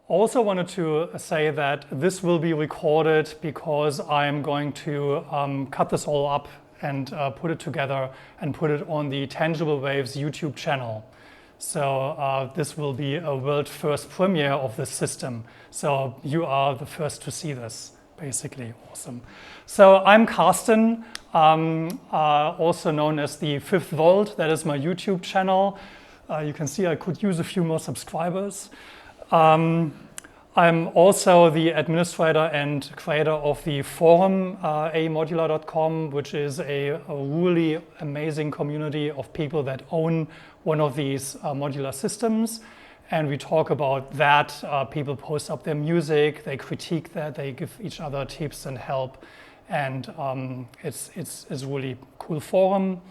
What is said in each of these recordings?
Also wanted to say that this will be recorded because I'm going to cut this all up and put it together and put it on the Tangible Waves YouTube channel. So this will be a world first premiere of this system. So you are the first to see this, basically. Awesome. So I'm Carsten, also known as the Fifth Volt. That is my YouTube channel. You can see I could use a few more subscribers. I'm also the administrator and creator of the forum, amodular.com, which is a really amazing community of people that own one of these modular systems. And we talk about that. People post up their music, they critique that, they give each other tips and help. And it's a really cool forum.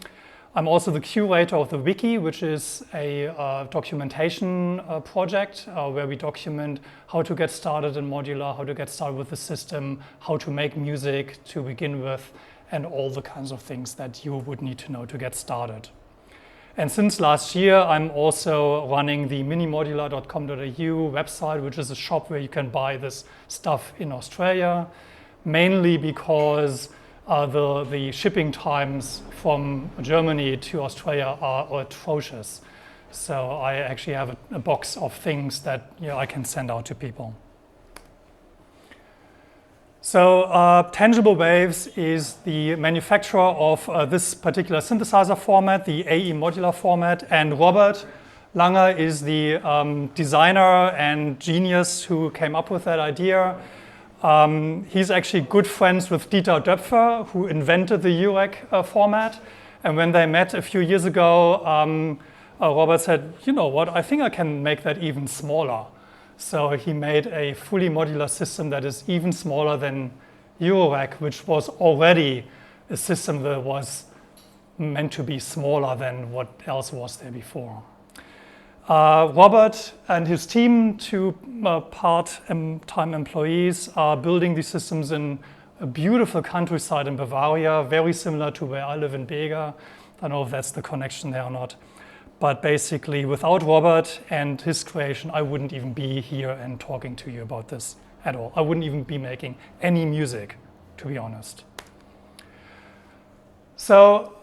I'm also the curator of the wiki, which is a documentation project where we document how to get started in modular, how to get started with the system, how to make music to begin with, and all the kinds of things that you would need to know to get started. And since last year, I'm also running the minimodular.com.au website, which is a shop where you can buy this stuff in Australia, mainly because the shipping times from Germany to Australia are atrocious. So I actually have a box of things that I can send out to people. So Tangible Waves is the manufacturer of this particular synthesizer format, the AE modular format, and Robert Langer is the designer and genius who came up with that idea. He's actually good friends with Dieter Döpfer, who invented the UREC format. And when they met a few years ago, Robert said, you know what, I think I can make that even smaller. So he made a fully modular system that is even smaller than UREC, which was already a system that was meant to be smaller than what else was there before. Robert and his team, two part-time employees, are building these systems in a beautiful countryside in Bavaria, very similar to where I live in Bega. I don't know if that's the connection there or not. But basically, without Robert and his creation, I wouldn't even be here and talking to you about this at all. I wouldn't even be making any music, to be honest. So,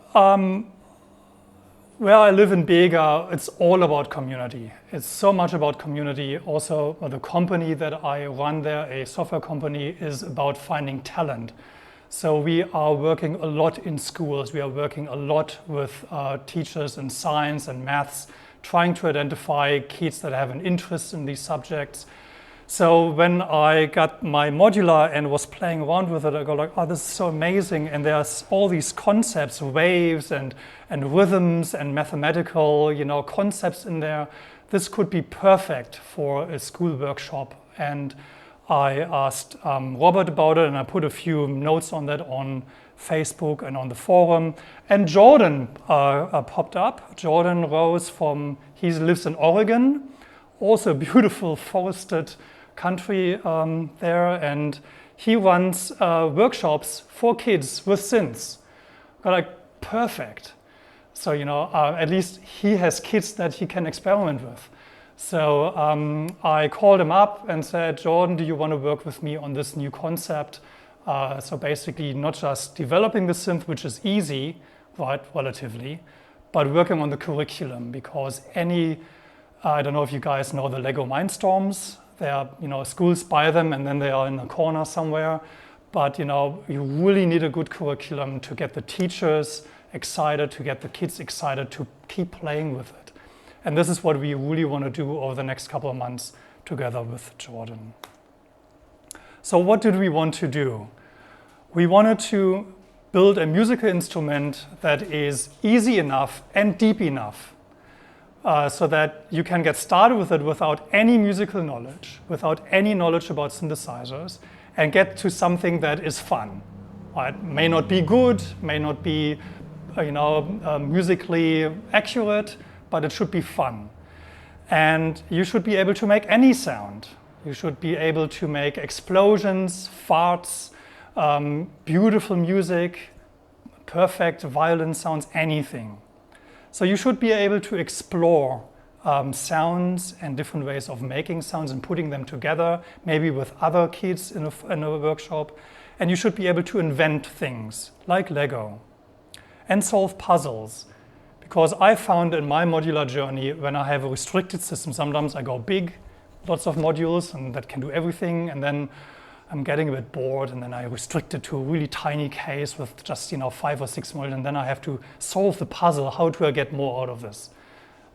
where I live in Bega, it's all about community. It's so much about community. Also, the company that I run there, a software company, is about finding talent. So we are working a lot in schools. We are working a lot with teachers in science and maths, trying to identify kids that have an interest in these subjects. So when I got my modular and was playing around with it, I go like, oh, this is so amazing. And there's all these concepts, waves and rhythms and mathematical, concepts in there. This could be perfect for a school workshop. And I asked Robert about it, and I put a few notes on that on Facebook and on the forum. And Jordan popped up. Jordan Rose he lives in Oregon, also a beautiful forested country there, and he runs workshops for kids with synths. Like, perfect. So, at least he has kids that he can experiment with. So I called him up and said, Jordan, do you want to work with me on this new concept? So basically not just developing the synth, which is easy, right, relatively, but working on the curriculum, because I don't know if you guys know the Lego Mindstorms. They are, schools buy them and then they are in a corner somewhere. But, you really need a good curriculum to get the teachers excited, to get the kids excited to keep playing with it. And this is what we really want to do over the next couple of months together with Jordan. So what did we want to do? We wanted to build a musical instrument that is easy enough and deep enough so that you can get started with it without any musical knowledge, without any knowledge about synthesizers, and get to something that is fun. Right? May not be good, may not be musically accurate, but it should be fun. And you should be able to make any sound. You should be able to make explosions, farts, beautiful music, perfect violin sounds, anything. So you should be able to explore sounds and different ways of making sounds and putting them together, maybe with other kids in a workshop. And you should be able to invent things like Lego and solve puzzles. Because I found in my modular journey, when I have a restricted system, sometimes I go big, lots of modules, and that can do everything, and then I'm getting a bit bored, and then I restrict it to a really tiny case with just 5 or 6 modules, and then I have to solve the puzzle. How do I get more out of this?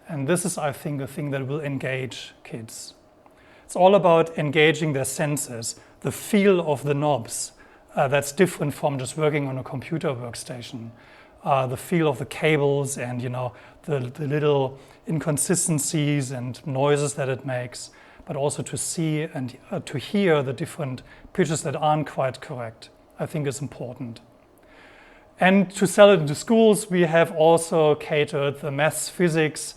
And this is, I think, a thing that will engage kids. It's all about engaging their senses, the feel of the knobs. That's different from just working on a computer workstation. The feel of the cables and the little inconsistencies and noises that it makes, but also to see and to hear the different pitches that aren't quite correct, I think is important. And to sell it into schools, we have also catered the maths, physics,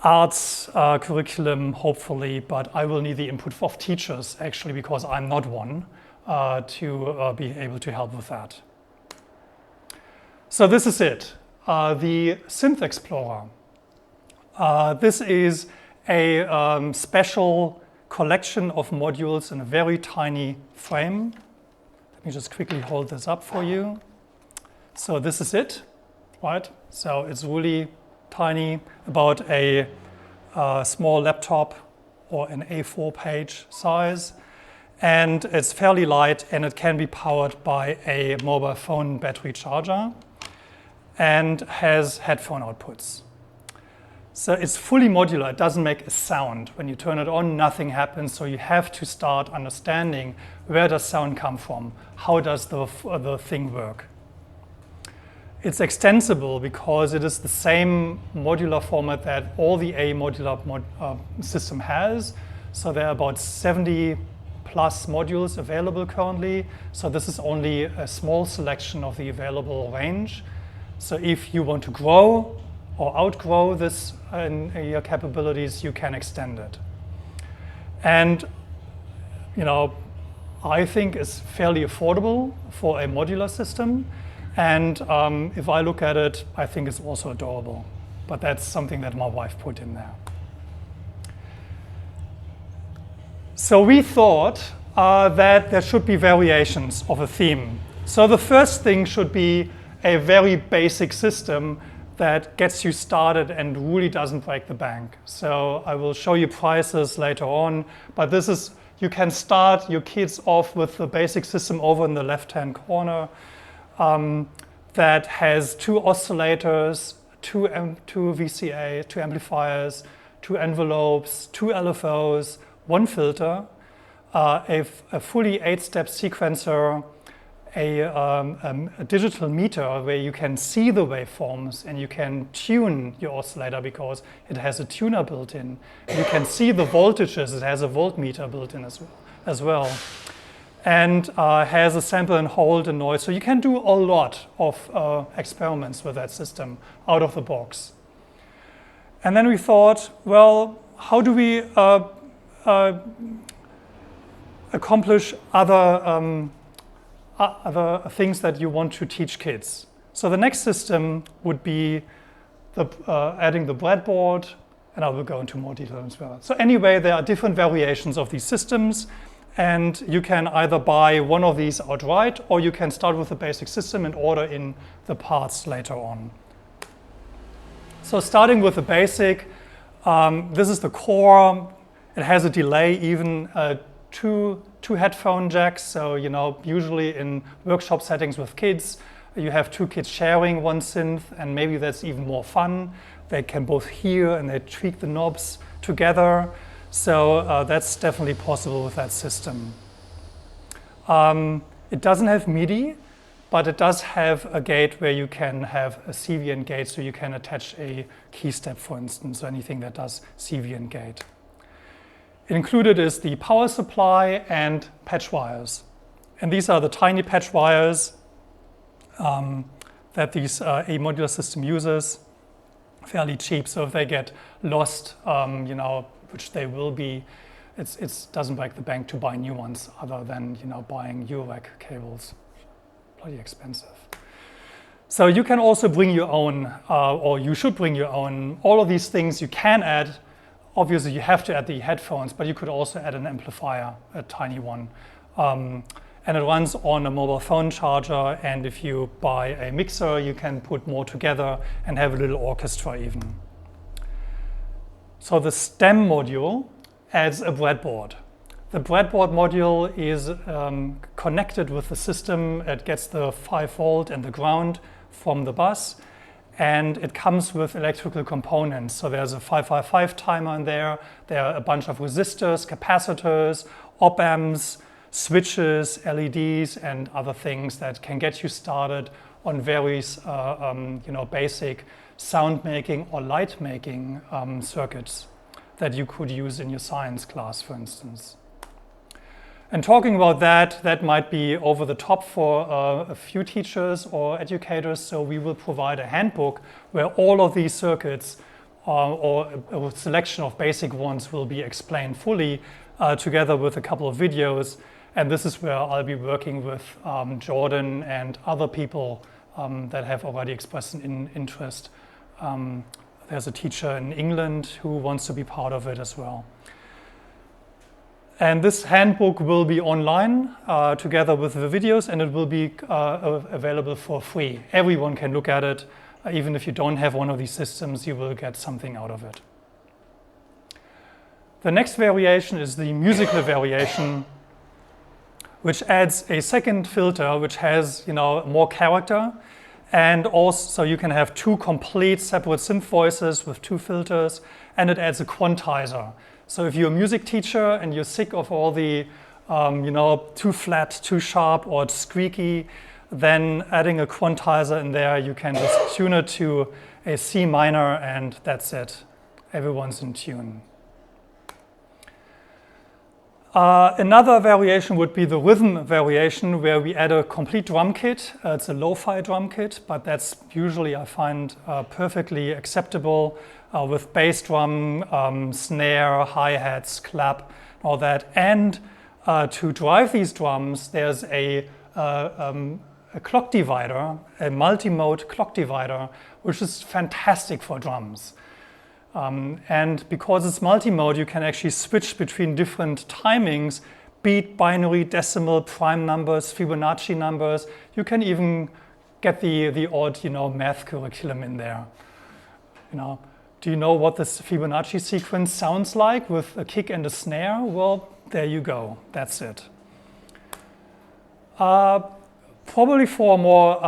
arts curriculum, hopefully, but I will need the input of teachers, actually, because I'm not one, to be able to help with that. So this is it, the Synth Explorer. This is a special collection of modules in a very tiny frame. Let me just quickly hold this up for you. So this is it, right? So it's really tiny, about a small laptop or an A4 page size. And it's fairly light, and it can be powered by a mobile phone battery charger and has headphone outputs. So it's fully modular. It doesn't make a sound. When you turn it on, nothing happens. So you have to start understanding, where does sound come from? How does the thing work? It's extensible because it is the same modular format that all the A modular system has. So there are about 70 plus modules available currently. So this is only a small selection of the available range. So if you want to grow or outgrow this in your capabilities, you can extend it. And I think it's fairly affordable for a modular system. And if I look at it, I think it's also adorable. But that's something that my wife put in there. So we thought that there should be variations of a theme. So the first thing should be a very basic system that gets you started and really doesn't break the bank. So I will show you prices later on, but this is, you can start your kids off with the basic system over in the left-hand corner that has 2 oscillators, 2 VCA, 2 amplifiers, 2 envelopes, 2 LFOs, 1 filter, a fully 8-step sequencer, a digital meter where you can see the waveforms and you can tune your oscillator because it has a tuner built in. You can see the voltages. It has a voltmeter built in as well. And has a sample and hold and noise. So you can do a lot of experiments with that system out of the box. And then we thought, well, how do we accomplish other things that you want to teach kids? So the next system would be adding the breadboard, and I will go into more detail as well. So anyway, there are different variations of these systems, and you can either buy one of these outright, or you can start with the basic system and order in the parts later on. So starting with the basic, this is the core. It has a delay, even two headphone jacks. So usually in workshop settings with kids, you have 2 kids sharing one synth, and maybe that's even more fun. They can both hear and they tweak the knobs together. So that's definitely possible with that system. It doesn't have MIDI, but it does have a gate where you can have a CVN gate, so you can attach a key step, for instance, or anything that does CVN gate. Included is the power supply and patch wires. And these are the tiny patch wires that these A modular system uses, fairly cheap. So if they get lost, which they will be, it doesn't break the bank to buy new ones, other than buying UREC cables, bloody expensive. So you can also bring your own, or you should bring your own. All of these things you can add. Obviously, you have to add the headphones, but you could also add an amplifier, a tiny one. And it runs on a mobile phone charger. And if you buy a mixer, you can put more together and have a little orchestra even. So the stem module adds a breadboard. The breadboard module is connected with the system. It gets the 5 volt and the ground from the bus, and it comes with electrical components. So there's a 555 timer in there. There are a bunch of resistors, capacitors, op-amps, switches, LEDs, and other things that can get you started on various basic sound making or light making circuits that you could use in your science class, for instance. And talking about that, that might be over the top for a few teachers or educators. So we will provide a handbook where all of these circuits or a selection of basic ones will be explained fully together with a couple of videos. And this is where I'll be working with Jordan and other people that have already expressed an interest. There's a teacher in England who wants to be part of it as well. And this handbook will be online together with the videos, and it will be available for free. Everyone can look at it. Even if you don't have one of these systems, you will get something out of it. The next variation is the musical variation, which adds a second filter, which has more character. And also, so you can have 2 complete separate synth voices with 2 filters, and it adds a quantizer. So if you're a music teacher and you're sick of all the, too flat, too sharp, or squeaky, then adding a quantizer in there, you can just tune it to a C minor, and that's it. Everyone's in tune. Another variation would be the rhythm variation, where we add a complete drum kit. It's a lo-fi drum kit, but that's usually, I find, perfectly acceptable with bass drum, snare, hi-hats, clap, all that. And to drive these drums, there's a clock divider, a multi-mode clock divider, which is fantastic for drums. And because it's multi-mode, you can actually switch between different timings, beat, binary, decimal, prime numbers, Fibonacci numbers. You can even get the odd, math curriculum in there. Do you know what this Fibonacci sequence sounds like with a kick and a snare? Well, there you go. That's it. Probably for more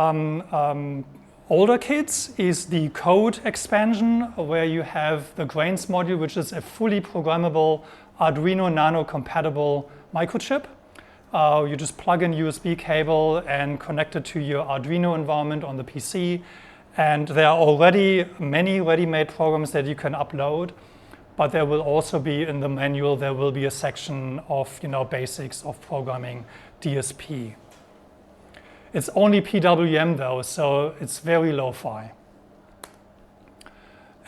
older kids is the code expansion, where you have the grains module, which is a fully programmable Arduino Nano compatible microchip. You just plug in USB cable and connect it to your Arduino environment on the PC. And there are already many ready-made programs that you can upload, but there will also be in the manual, there will be a section of basics of programming DSP. It's only PWM though, so it's very lo-fi.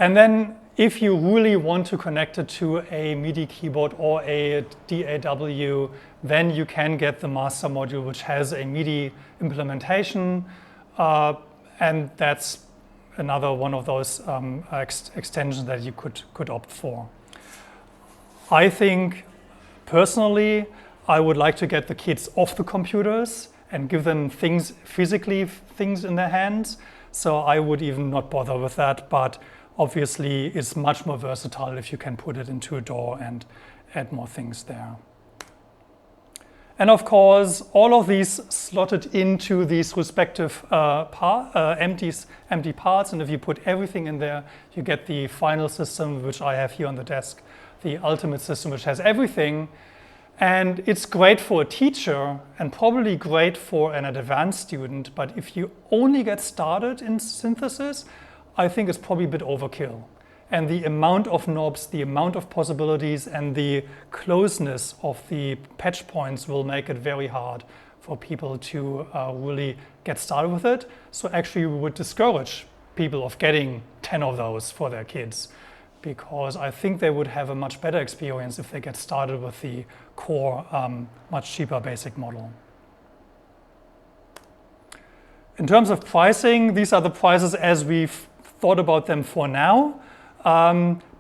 And then if you really want to connect it to a MIDI keyboard or a DAW, then you can get the master module, which has a MIDI implementation. And that's another one of those extensions that you could opt for. I think, personally, I would like to get the kids off the computers and give them things in their hands. So I would even not bother with that, but obviously it's much more versatile if you can put it into a DAW and add more things there. And of course, all of these slotted into these respective empty parts. And if you put everything in there, you get the final system, which I have here on the desk, the ultimate system, which has everything. And it's great for a teacher and probably great for an advanced student. But if you only get started in synthesis, I think it's probably a bit overkill. And the amount of knobs, the amount of possibilities, and the closeness of the patch points will make it very hard for people to really get started with it. So actually, we would discourage people of getting 10 of those for their kids, because I think they would have a much better experience if they get started with the core, much cheaper basic model. In terms of pricing, these are the prices as we've thought about them for now.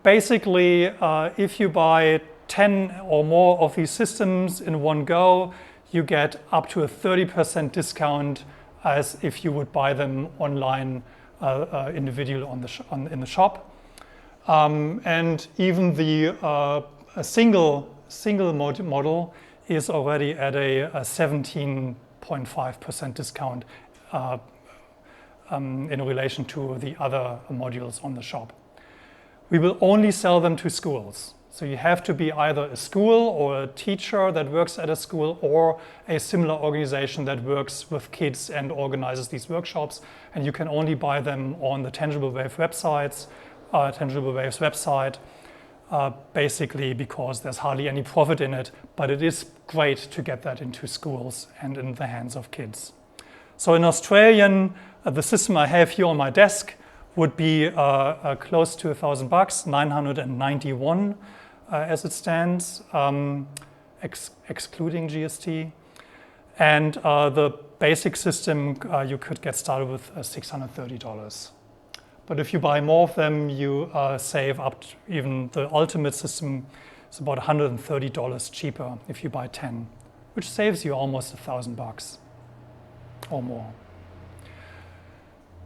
Basically, if you buy 10 or more of these systems in one go, you get up to a 30% discount as if you would buy them online individually in the shop. And even the a single model is already at a 17.5% discount in relation to the other modules on the shop. We will only sell them to schools. So you have to be either a school or a teacher that works at a school or a similar organization that works with kids and organizes these workshops. And you can only buy them on the Tangible Wave websites, Tangible Wave's website, basically because there's hardly any profit in it, but it is great to get that into schools and in the hands of kids. So in Australian, the system I have here on my desk would be close to $1,000, 991 as it stands, excluding GST. And the basic system you could get started with $630. But if you buy more of them, you save up to even the ultimate system is about $130 cheaper if you buy 10, which saves you almost $1,000 or more.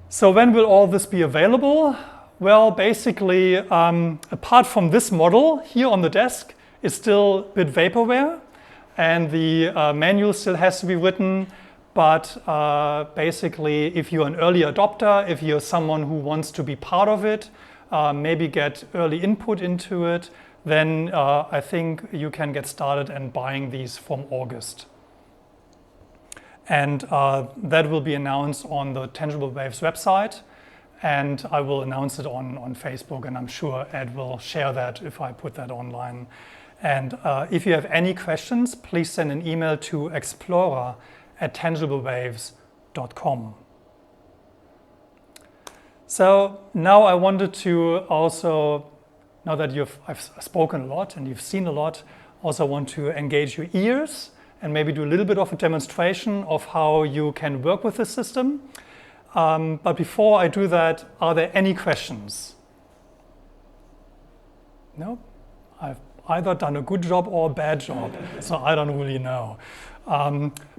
So when will all this be available? Well, basically, apart from this model here on the desk, is still a bit vaporware, and the manual still has to be written. But basically, if you're an early adopter, if you're someone who wants to be part of it, maybe get early input into it, then I think you can get started and buying these from August. And that will be announced on the Tangible Waves website. And I will announce it on Facebook, and I'm sure Ed will share that if I put that online. And if you have any questions, please send an email to explorer@tangiblewaves.com. So now I wanted to also, now that I've spoken a lot and you've seen a lot, also want to engage your ears and maybe do a little bit of a demonstration of how you can work with this system. But before I do that, are there any questions? No? I've either done a good job or a bad job, so I don't really know.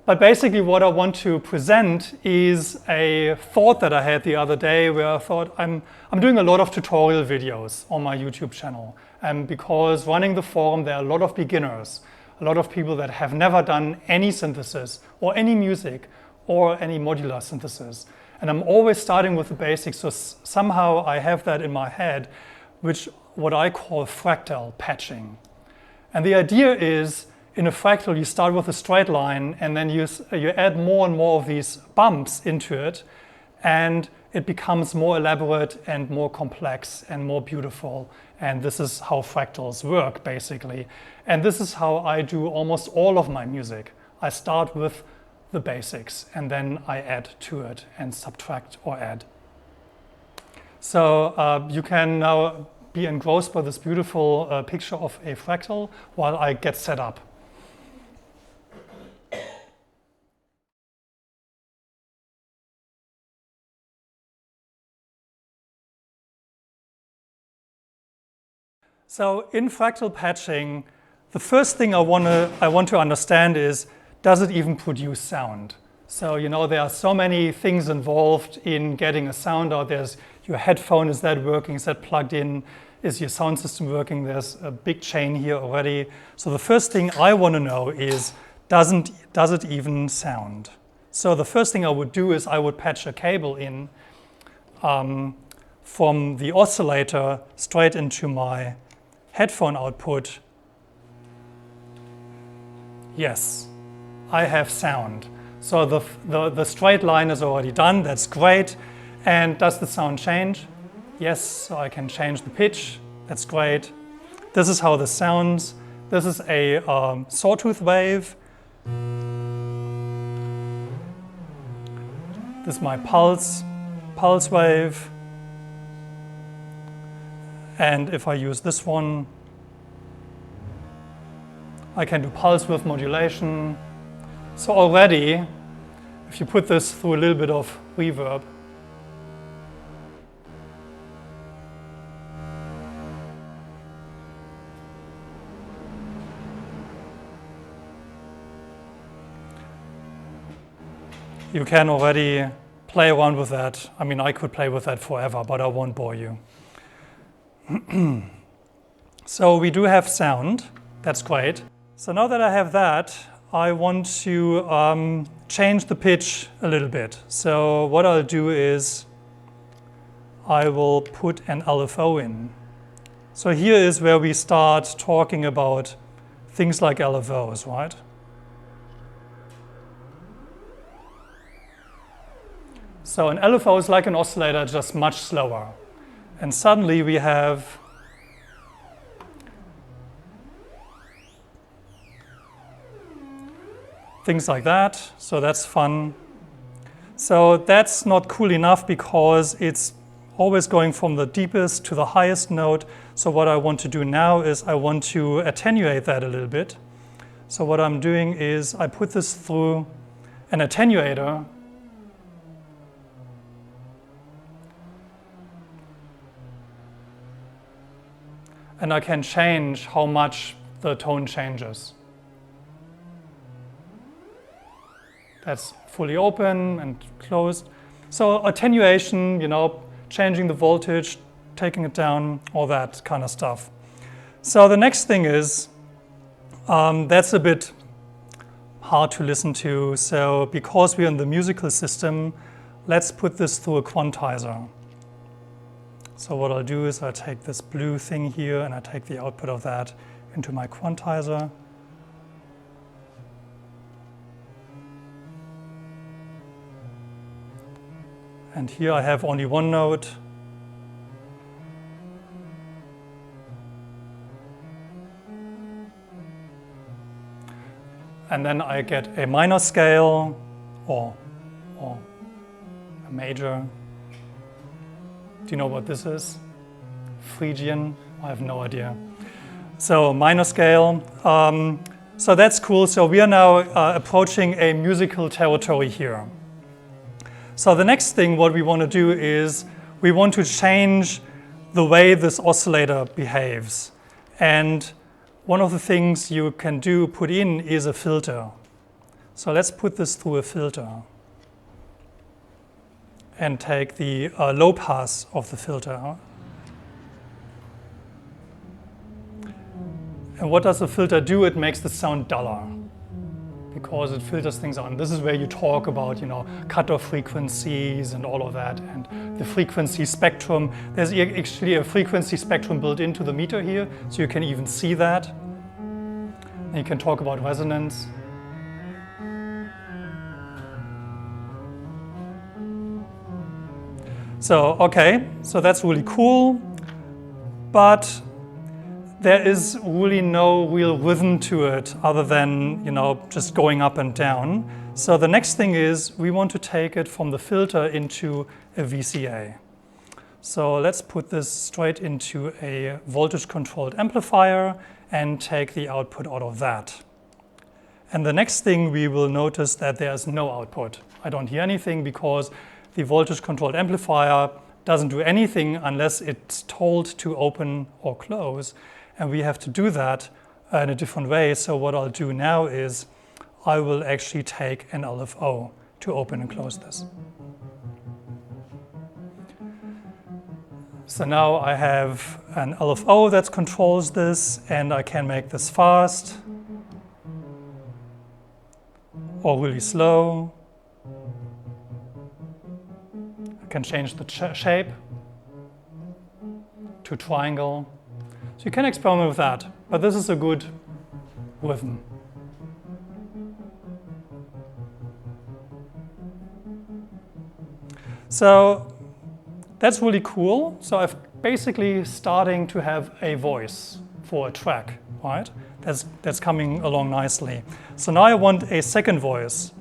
But basically what I want to present is a thought that I had the other day where I thought I'm doing a lot of tutorial videos on my YouTube channel. And because running the forum, there are a lot of beginners, a lot of people that have never done any synthesis or any music or any modular synthesis. And I'm always starting with the basics, so somehow I have that in my head, which what I call fractal patching. And the idea is, in a fractal, you start with a straight line, and then you add more and more of these bumps into it, and it becomes more elaborate and more complex and more beautiful. And this is how fractals work, basically. And this is how I do almost all of my music. I start with the basics, and then I add to it and subtract or add. So you can now be engrossed by this beautiful picture of a fractal while I get set up. So in fractal patching, the first thing I want to understand is, does it even produce sound? So, you know, there are so many things involved in getting a sound out. There's your headphone, is that working? Is that plugged in? Is your sound system working? There's a big chain here already. So the first thing I want to know is, does it even sound? So the first thing I would do is I would patch a cable in from the oscillator straight into my headphone output. Yes, I have sound. So the straight line is already done, that's great. And does the sound change? Yes, so I can change the pitch, that's great. This is how this sounds. This is a sawtooth wave. This is my pulse wave. And if I use this one, I can do pulse width modulation. So already, if you put this through a little bit of reverb, you can already play around with that. I mean, I could play with that forever, but I won't bore you. So we do have sound. That's great. So now that I have that, I want to change the pitch a little bit. So what I'll do is I will put an LFO in. So here is where we start talking about things like LFOs, right? So an LFO is like an oscillator, just much slower. And suddenly we have things like that. So that's fun. So that's not cool enough because it's always going from the deepest to the highest note. So what I want to do now is I want to attenuate that a little bit. So what I'm doing is I put this through an attenuator. And I can change how much the tone changes. That's fully open and closed. So attenuation, you know, changing the voltage, taking it down, all that kind of stuff. So the next thing is, that's a bit hard to listen to. So because we're in the musical system, let's put this through a quantizer. So what I'll do is I take this blue thing here and I take the output of that into my quantizer. And here I have only one note. And then I get a minor scale or a major. Do you know what this is? Phrygian? I have no idea. So minor scale. So that's cool. So we are now approaching a musical territory here. So the next thing what we want to do is we want to change the way this oscillator behaves. And one of the things you can put in is a filter. So let's put this through a filter and take the low pass of the filter. And what does the filter do? It makes the sound duller because it filters things out. And this is where you talk about, you know, cutoff frequencies and all of that, and the frequency spectrum. There's actually a frequency spectrum built into the meter here, so you can even see that. And you can talk about resonance. So, okay, so that's really cool, but there is really no real rhythm to it other than, you know, just going up and down. So the next thing is we want to take it from the filter into a VCA. So let's put this straight into a voltage controlled amplifier and take the output out of that. And the next thing we will notice that there's no output. I don't hear anything because the voltage controlled amplifier doesn't do anything unless it's told to open or close. And we have to do that in a different way. So what I'll do now is I will actually take an LFO to open and close this. So now I have an LFO that controls this, and I can make this fast or really slow. I can change the shape to triangle. So you can experiment with that, but this is a good rhythm. So that's really cool. So I'm basically starting to have a voice for a track, right? That's coming along nicely. So now I want a second voice.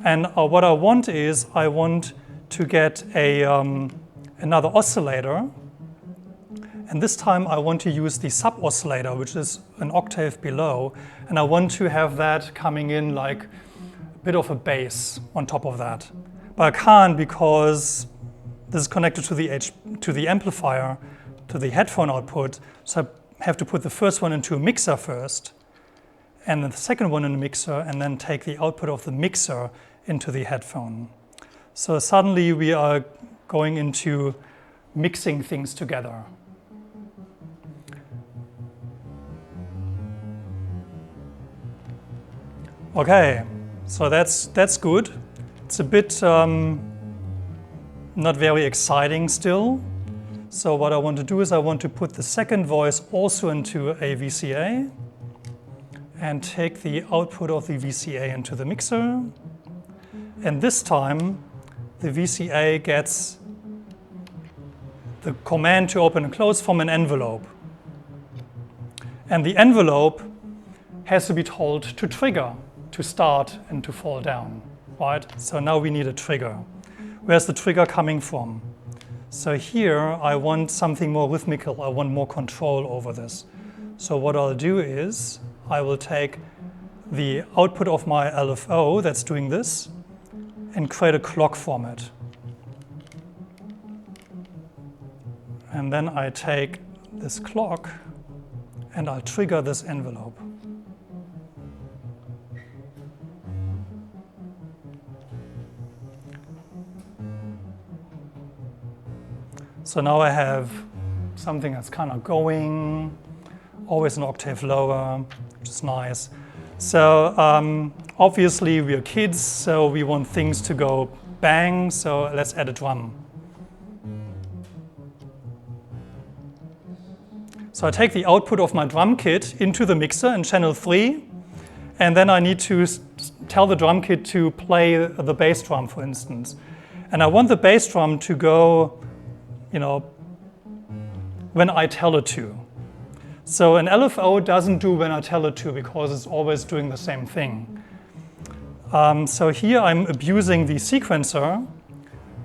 And what I want is I want to get another oscillator. And this time I want to use the sub-oscillator, which is an octave below. And I want to have that coming in like bit of a bass on top of that. But I can't because this is connected to the amplifier, to the headphone output. So I have to put the first one into a mixer first, and then the second one in a mixer, and then take the output of the mixer into the headphone. So suddenly we are going into mixing things together. Okay, so that's good. It's a bit not very exciting still. So what I want to do is I want to put the second voice also into a VCA and take the output of the VCA into the mixer. And this time the VCA gets the command to open and close from an envelope. And the envelope has to be told to trigger, to start and to fall down, right? So now we need a trigger. Where's the trigger coming from? So here I want something more rhythmical. I want more control over this. So what I'll do is I will take the output of my LFO that's doing this and create a clock from it. And then I take this clock and I'll trigger this envelope. So now I have something that's kind of going, always an octave lower, which is nice. So obviously we are kids, so we want things to go bang, so let's add a drum. So I take the output of my drum kit into the mixer in channel 3, and then I need to tell the drum kit to play the bass drum, for instance. And I want the bass drum to go, when I tell it to. So an LFO doesn't do when I tell it to because it's always doing the same thing. So here I'm abusing the sequencer,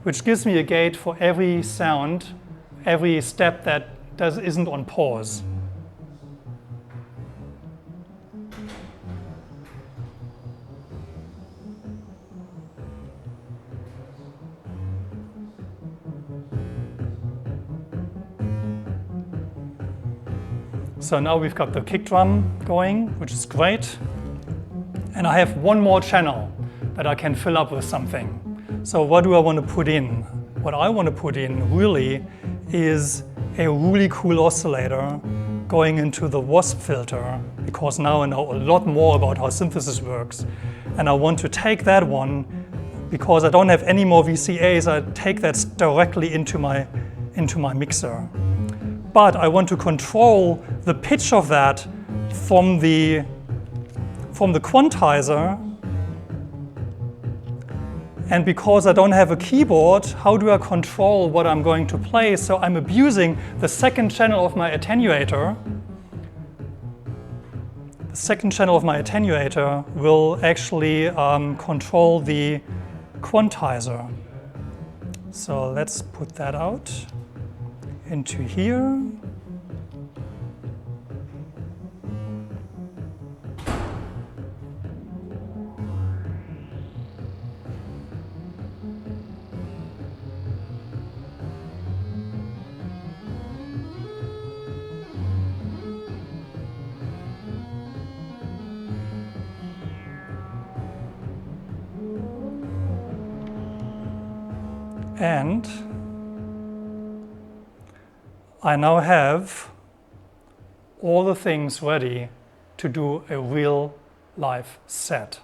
which gives me a gate for every sound, every step that isn't on pause. So now we've got the kick drum going, which is great. And I have one more channel that I can fill up with something. So what do I want to put in? What I want to put in really is a really cool oscillator going into the WASP filter, because now I know a lot more about how synthesis works. And I want to take that one, because I don't have any more VCAs, I take that directly into my mixer. But I want to control the pitch of that from the quantizer. And because I don't have a keyboard, how do I control what I'm going to play? So I'm abusing the second channel of my attenuator. The second channel of my attenuator will actually control the quantizer. So let's put that out into here. And I now have all the things ready to do a real live set.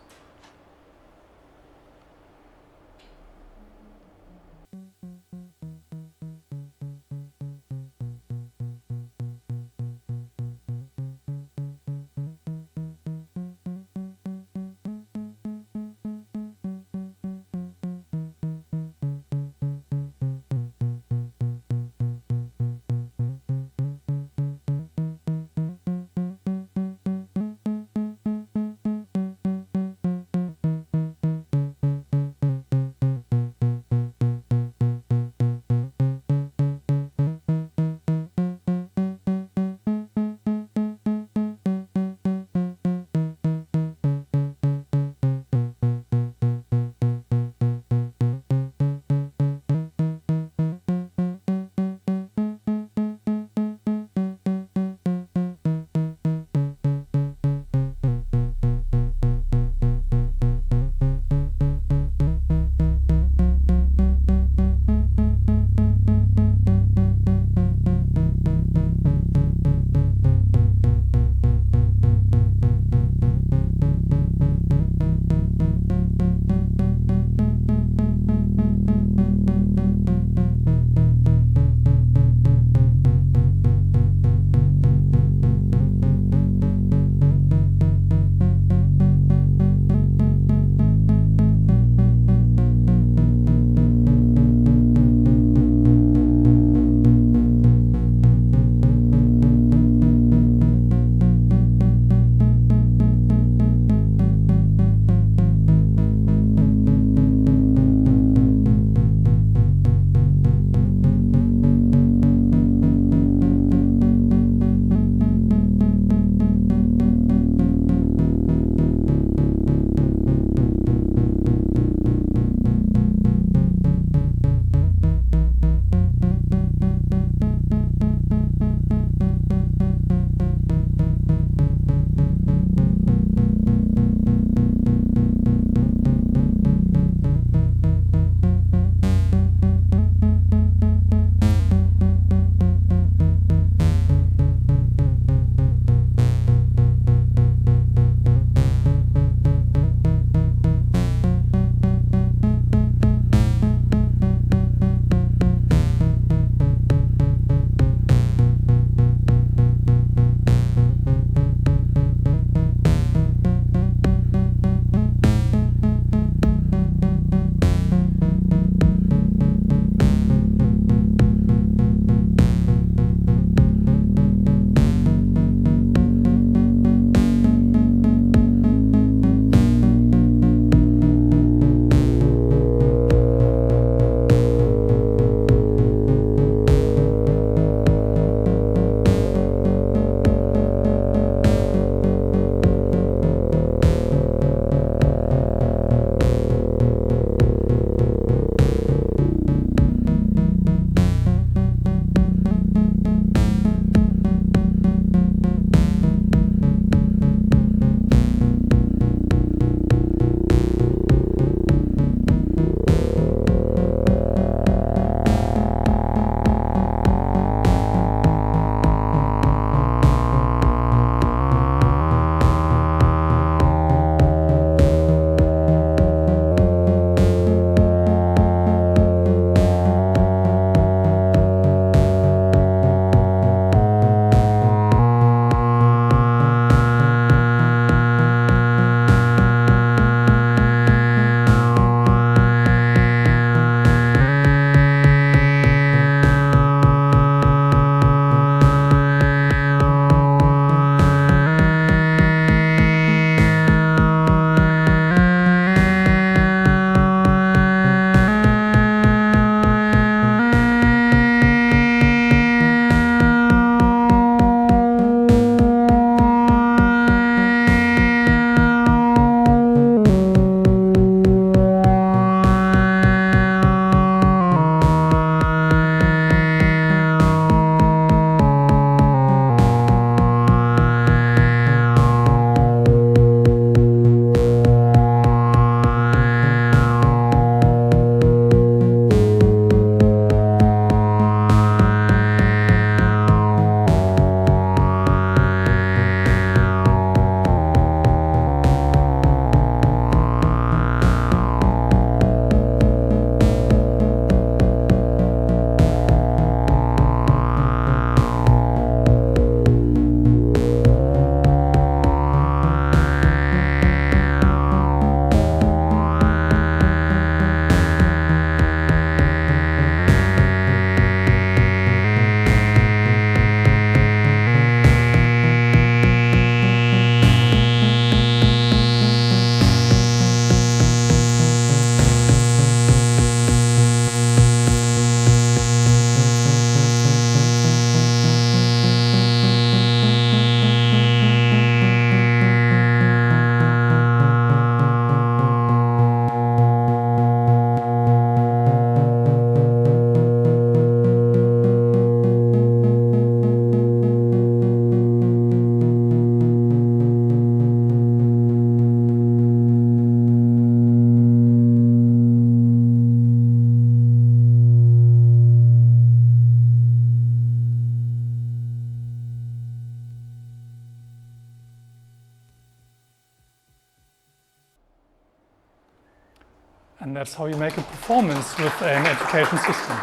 And that's how you make a performance with an education system.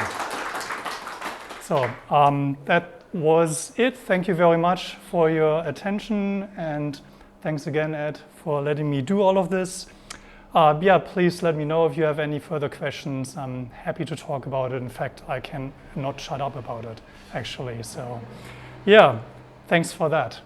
So that was it. Thank you very much for your attention. And thanks again, Ed, for letting me do all of this. Yeah, please let me know if you have any further questions. I'm happy to talk about it. In fact, I can not shut up about it, actually. So yeah, thanks for that.